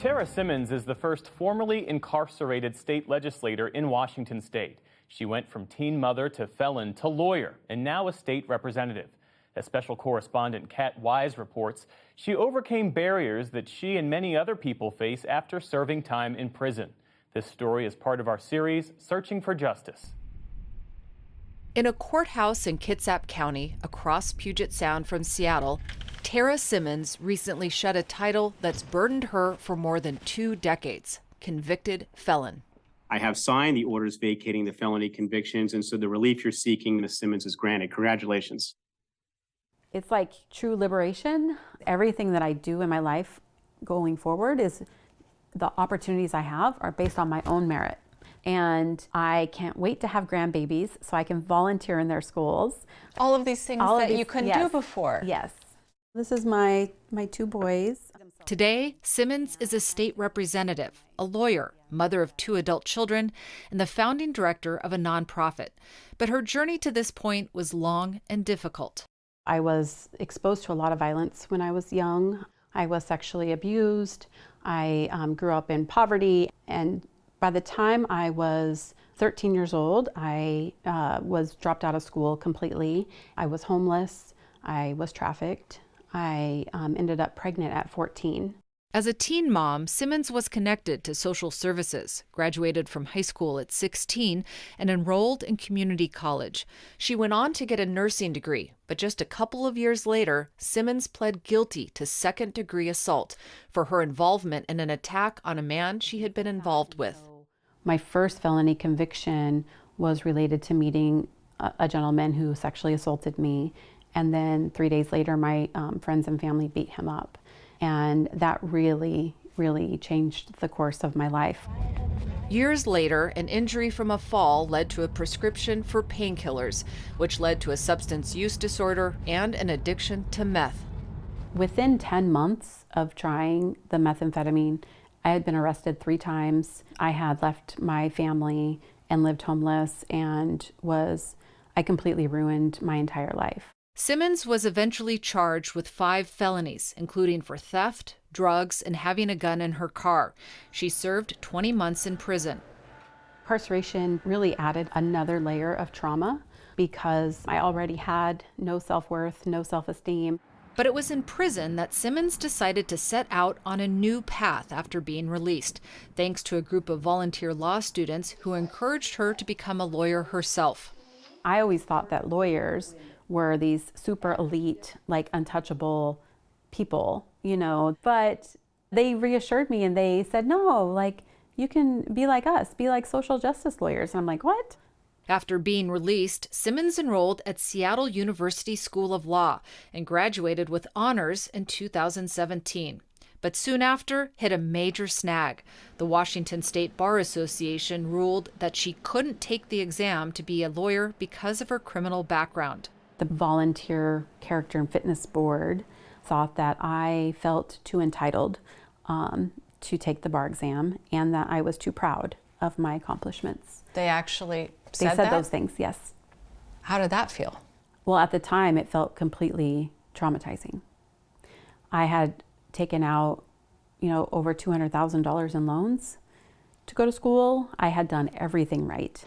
Tara Simmons is the first formerly incarcerated state legislator in Washington state. She went from teen mother to felon to lawyer and now a state representative. As special correspondent Kat Wise reports, she overcame barriers that she and many other people face after serving time in prison. This story is part of our series, Searching for Justice. In a courthouse in Kitsap County, across Puget Sound from Seattle, Tara Simmons recently shed a title that's burdened her for more than 2 decades, convicted felon. I have signed the orders vacating the felony convictions, and so the relief you're seeking, Ms. Simmons, is granted. Congratulations. It's like true liberation. Everything that I do in my life going forward is the opportunities I have are based on my own merit. And I can't wait to have grandbabies so I can volunteer in their schools. All of these things you couldn't do before. Yes. This is my 2 boys. Today, Simmons is a state representative, a lawyer, mother of 2 adult children, and the founding director of a nonprofit. But her journey to this point was long and difficult. I was exposed to a lot of violence when I was young. I was sexually abused. I grew up in poverty. And by the time I was 13 years old, I was dropped out of school completely. I was homeless. I was trafficked. I ended up pregnant at 14. As a teen mom, Simmons was connected to social services, graduated from high school at 16, and enrolled in community college. She went on to get a nursing degree, but just a couple of years later, Simmons pled guilty to second-degree assault for her involvement in an attack on a man she had been involved with. My first felony conviction was related to meeting a gentleman who sexually assaulted me. And then 3 days later, my friends and family beat him up. And that really, really changed the course of my life. Years later, an injury from a fall led to a prescription for painkillers, which led to a substance use disorder and an addiction to meth. Within 10 months of trying the methamphetamine, I had been arrested 3 times. I had left my family and lived homeless and I completely ruined my entire life. Simmons was eventually charged with 5 felonies, including for theft, drugs, and having a gun in her car. She served 20 months in prison. Incarceration really added another layer of trauma because I already had no self-worth, no self-esteem. But it was in prison that Simmons decided to set out on a new path after being released, thanks to a group of volunteer law students who encouraged her to become a lawyer herself. I always thought that lawyers were these super elite, like untouchable people, but they reassured me and they said, no, like you can be like us, be like social justice lawyers. And I'm like, what? After being released, Simmons enrolled at Seattle University School of Law and graduated with honors in 2017. But soon after, hit a major snag. The Washington State Bar Association ruled that she couldn't take the exam to be a lawyer because of her criminal background. The Volunteer Character and Fitness Board thought that I felt too entitled to take the bar exam and that I was too proud of my accomplishments. They actually They said that? those things, yes. How did that feel? Well, at the time, it felt completely traumatizing. I had taken out, over $200,000 in loans to go to school. I had done everything right.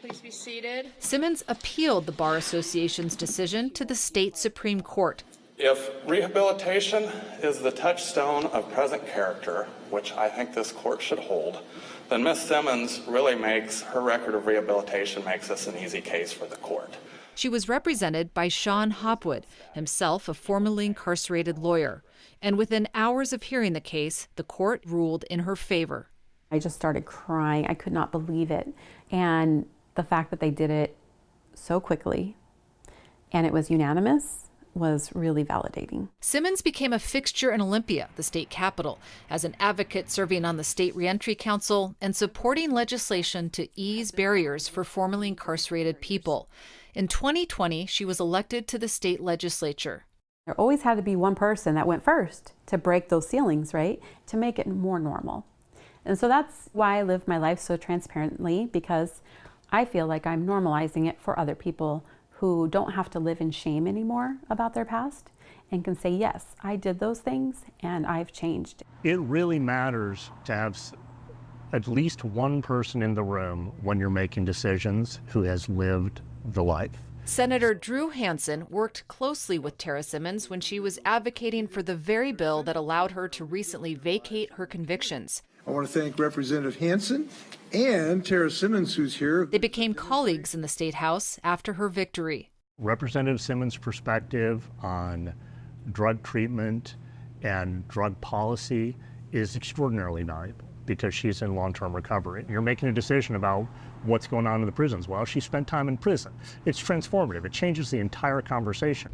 Please be seated. Simmons appealed the Bar Association's decision to the state Supreme Court. If rehabilitation is the touchstone of present character, which I think this court should hold, then Ms. Simmons really her record of rehabilitation makes this an easy case for the court. She was represented by Sean Hopwood, himself a formerly incarcerated lawyer. And within hours of hearing the case, the court ruled in her favor. I just started crying. I could not believe it. And the fact that they did it so quickly and it was unanimous was really validating. Simmons became a fixture in Olympia, the state capital, as an advocate serving on the State Reentry Council and supporting legislation to ease barriers for formerly incarcerated people. In 2020, she was elected to the state legislature. There always had to be one person that went first to break those ceilings, right? To make it more normal. And so that's why I live my life so transparently, because I feel like I'm normalizing it for other people who don't have to live in shame anymore about their past and can say, yes, I did those things and I've changed. It really matters to have at least one person in the room when you're making decisions who has lived the life. Senator Drew Hansen worked closely with Tara Simmons when she was advocating for the very bill that allowed her to recently vacate her convictions. I want to thank Representative Hansen and Tara Simmons, who's here. They became colleagues in the State House after her victory. Representative Simmons' perspective on drug treatment and drug policy is extraordinarily valuable because she's in long-term recovery. You're making a decision about what's going on in the prisons. Well, she spent time in prison. It's transformative. It changes the entire conversation.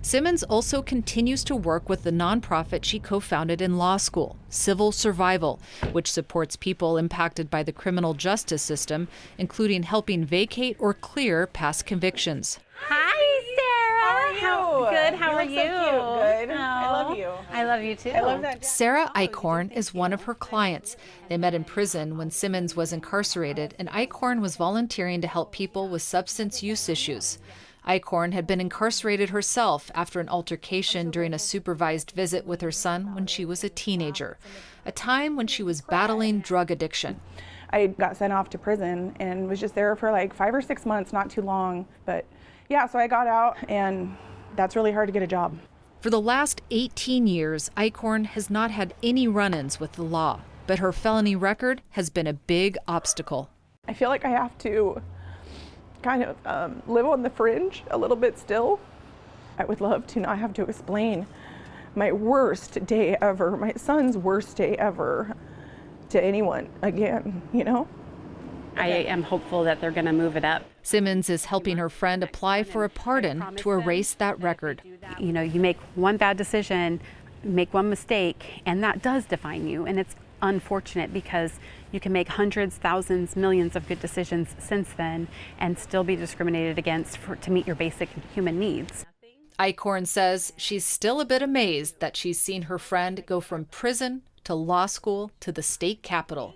Simmons also continues to work with the nonprofit she co-founded in law school, Civil Survival, which supports people impacted by the criminal justice system, including helping vacate or clear past convictions. Hi, Sarah. How are you? Good. How are look you? so cute. Good. Oh, I love you. I love you too. I love that. Sarah Eichhorn is one of her clients. They met in prison when Simmons was incarcerated, and Eichhorn was volunteering to help people with substance use issues. Eichhorn had been incarcerated herself after an altercation during a supervised visit with her son when she was a teenager, a time when she was battling drug addiction. I got sent off to prison and was just there for like 5 or 6 months, not too long. But yeah, so I got out, and that's really hard to get a job. For the last 18 years, Eichhorn has not had any run-ins with the law, but her felony record has been a big obstacle. I feel like I have to kind of live on the fringe a little bit still. I would love to not have to explain my worst day ever, my son's worst day ever, to anyone again, you know? I am hopeful that they're going to move it up. Simmons is helping her friend apply for a pardon to erase that record. You know, you make one bad decision, make one mistake, and that does define you. And it's unfortunate because you can make hundreds, thousands, millions of good decisions since then and still be discriminated against to meet your basic human needs. Eichhorn says she's still a bit amazed that she's seen her friend go from prison to law school to the state capitol.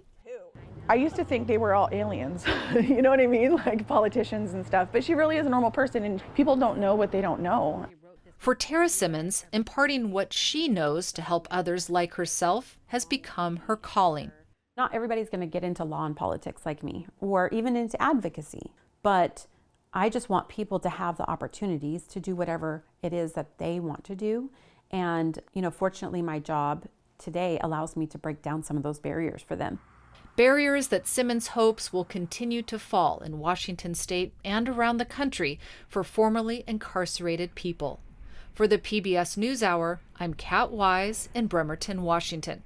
I used to think they were all aliens, you know what I mean? Like politicians and stuff, but she really is a normal person, and people don't know what they don't know. For Tara Simmons, imparting what she knows to help others like herself has become her calling. Not everybody's going to get into law and politics like me, or even into advocacy, but I just want people to have the opportunities to do whatever it is that they want to do. And, you know, fortunately, my job today allows me to break down some of those barriers for them. Barriers that Simmons hopes will continue to fall in Washington state and around the country for formerly incarcerated people. For the PBS NewsHour, I'm Kat Wise in Bremerton, Washington.